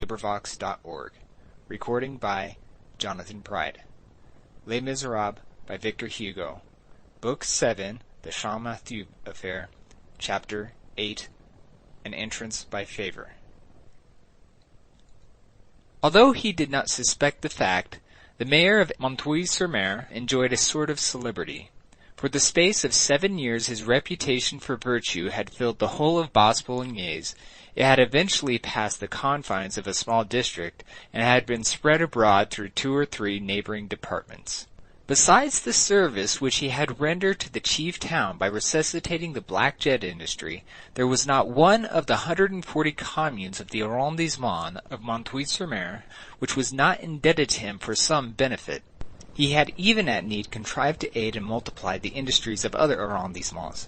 LibriVox.org. Recording by Jonathan Pride. Les Misérables by Victor Hugo. Book 7, The Champmathieu Affair, Chapter 8, An Entrance by Favor. Although he did not suspect the fact, the mayor of Montreuil-sur-Mer enjoyed a sort of celebrity. For the space of 7 years his reputation for virtue had filled the whole of Basse-Boulognaise. It had eventually passed the confines of a small district, and had been spread abroad through 2 or 3 neighboring departments. Besides the service which he had rendered to the chief town by resuscitating the black jet industry, there was not one of the 140 communes of the arrondissement of Montreuil-sur-Mer which was not indebted to him for some benefit. He had even at need contrived to aid and multiply the industries of other arrondissements.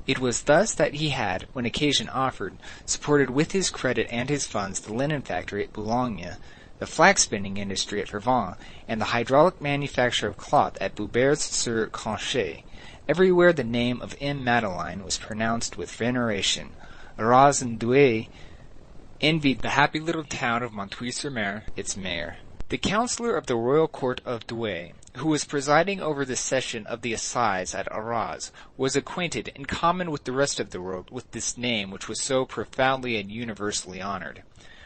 It was thus that he had, when occasion offered, supported with his credit and his funds the linen factory at Boulogne, the flax-spinning industry at Fervent, and the hydraulic manufacture of cloth at Boubers-sur-Canche. Everywhere the name of M. Madeleine was pronounced with veneration. Arras and Douai envied the happy little town of Montreuil-sur-Mer, its mayor. The councillor of the royal court of Douai, who was presiding over the session of the assize at Arras, was acquainted, in common with the rest of the world, with this name which was so profoundly and universally honored.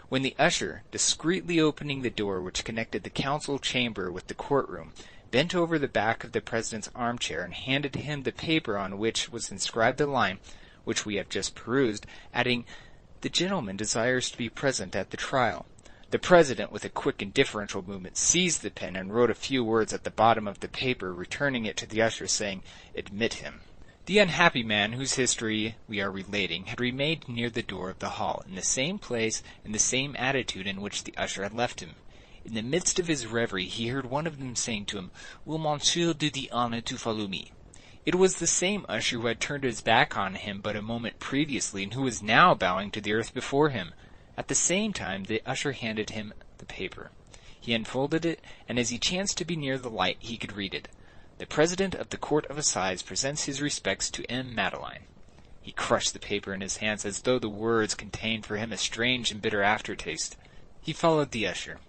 When the usher, discreetly opening the door which connected the council chamber with the courtroom, bent over the back of the president's armchair and handed him the paper on which was inscribed the line which we have just perused, adding, "The gentleman desires to be present at the trial," the president, with a quick and deferential movement, seized the pen and wrote a few words at the bottom of the paper, returning it to the usher, saying, "Admit him." The unhappy man whose history we are relating had remained near the door of the hall, in the same place and the same attitude in which the usher had left him. In the midst of his reverie he heard one of them saying to him, "Will monsieur do the honor to follow me?" It was the same usher who had turned his back on him but a moment previously, and who was now bowing to the earth before him. At the same time the usher handed him the paper. He unfolded it, and as he chanced to be near the light he could read it. "The president of the court of assize presents his respects to M. Madeleine." He crushed the paper in his hands as though the words contained for him a strange and bitter aftertaste. He followed the usher.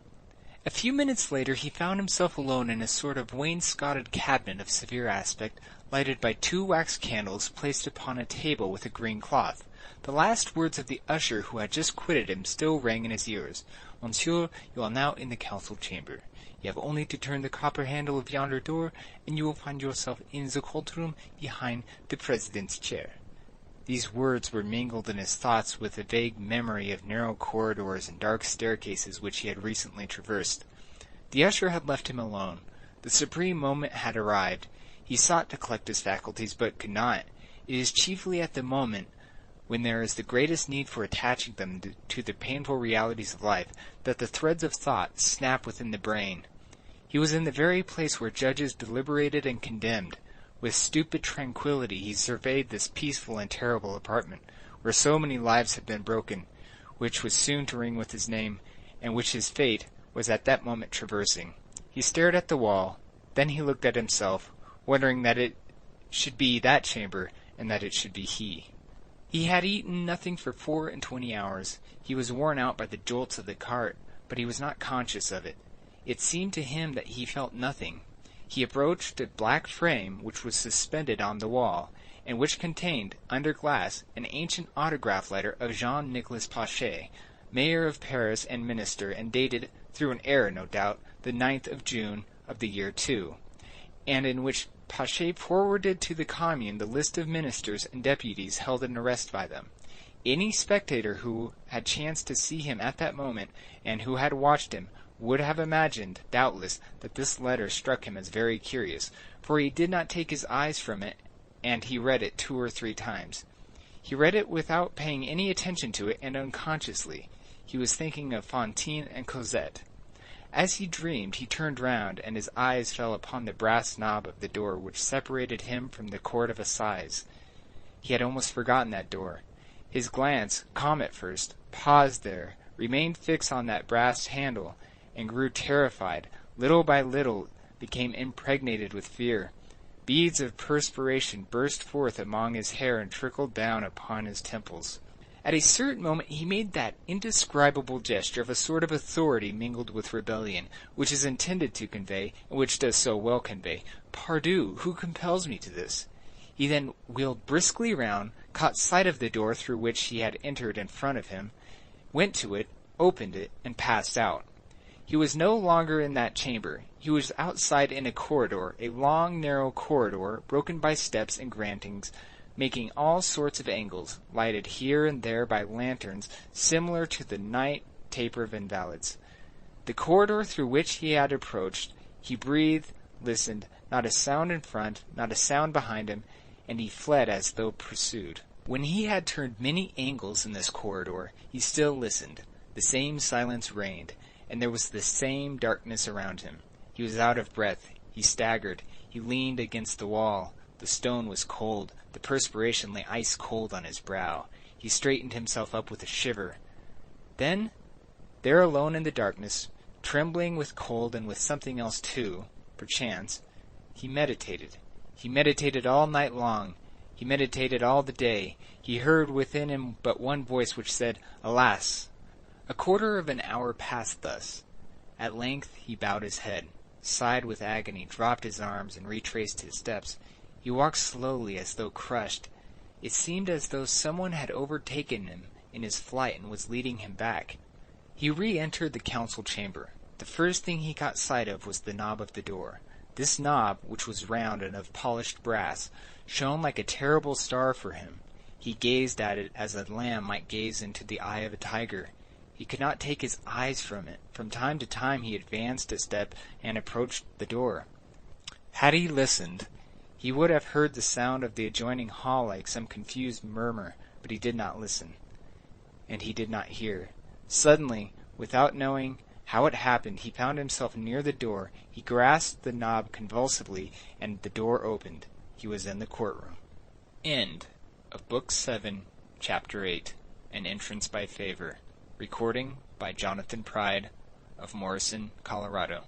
A few minutes later he found himself alone in a sort of wainscoted cabinet of severe aspect, lighted by 2 wax candles placed upon a table with a green cloth. The last words of the usher, who had just quitted him, still rang in his ears. "Monsieur, you are now in the council chamber. You have only to turn the copper handle of yonder door, and you will find yourself in the courtroom behind the president's chair." These words were mingled in his thoughts with a vague memory of narrow corridors and dark staircases which he had recently traversed. The usher had left him alone. The supreme moment had arrived. He sought to collect his faculties, but could not. It is chiefly at the moment when there is the greatest need for attaching them to the painful realities of life, that the threads of thought snap within the brain. He was in the very place where judges deliberated and condemned. With stupid tranquillity he surveyed this peaceful and terrible apartment, where so many lives had been broken, which was soon to ring with his name, and which his fate was at that moment traversing. He stared at the wall, then he looked at himself, wondering that it should be that chamber, and that it should be he. He had eaten nothing for 24 hours. He was worn out by the jolts of the cart, but he was not conscious of it. It seemed to him that he felt nothing. He approached a black frame which was suspended on the wall, and which contained, under glass, an ancient autograph letter of Jean-Nicolas Pache, mayor of Paris and minister, and dated, through an error no doubt, the 9th of June of the year 2, and in which Pache forwarded to the commune the list of ministers and deputies held in arrest by them. Any spectator who had chanced to see him at that moment, and who had watched him, would have imagined, doubtless, that this letter struck him as very curious, for he did not take his eyes from it, and he read it 2 or 3 times. He read it without paying any attention to it, and unconsciously. He was thinking of Fantine and Cosette. As he dreamed, he turned round, and his eyes fell upon the brass knob of the door which separated him from the court of assize. He had almost forgotten that door. His glance, calm at first, paused there, remained fixed on that brass handle, and grew terrified. Little by little became impregnated with fear. Beads of perspiration burst forth among his hair and trickled down upon his temples. At a certain moment he made that indescribable gesture of a sort of authority mingled with rebellion, which is intended to convey, and which does so well convey, "Pardieu, who compels me to this?" He then wheeled briskly round, caught sight of the door through which he had entered in front of him, went to it, opened it, and passed out. He was no longer in that chamber. He was outside in a corridor, a long, narrow corridor, broken by steps and gratings, making all sorts of angles, lighted here and there by lanterns similar to the night taper of invalids. The corridor through which he had approached, he breathed, listened, not a sound in front, not a sound behind him, and he fled as though pursued. When he had turned many angles in this corridor, he still listened. The same silence reigned, and there was the same darkness around him. He was out of breath. He staggered. He leaned against the wall. The stone was cold. The perspiration lay ice cold on his brow. He straightened himself up with a shiver. Then, there alone in the darkness, trembling with cold and with something else too, perchance, he meditated. He meditated all night long. He meditated all the day. He heard within him but one voice which said, "Alas!" A quarter of an hour passed thus. At length he bowed his head, sighed with agony, dropped his arms, and retraced his steps. He walked slowly as though crushed. It seemed as though someone had overtaken him in his flight and was leading him back. He re-entered the council chamber. The first thing he caught sight of was the knob of the door. This knob, which was round and of polished brass, shone like a terrible star for him. He gazed at it as a lamb might gaze into the eye of a tiger. He could not take his eyes from it. From time to time he advanced a step and approached the door. Had he listened, he would have heard the sound of the adjoining hall like some confused murmur, but he did not listen, and he did not hear. Suddenly, without knowing how it happened, he found himself near the door. He grasped the knob convulsively, and the door opened. He was in the courtroom. End of Book 7, Chapter 8, An Entrance by Favor. Recording by Jonathan Pride of Morrison, Colorado.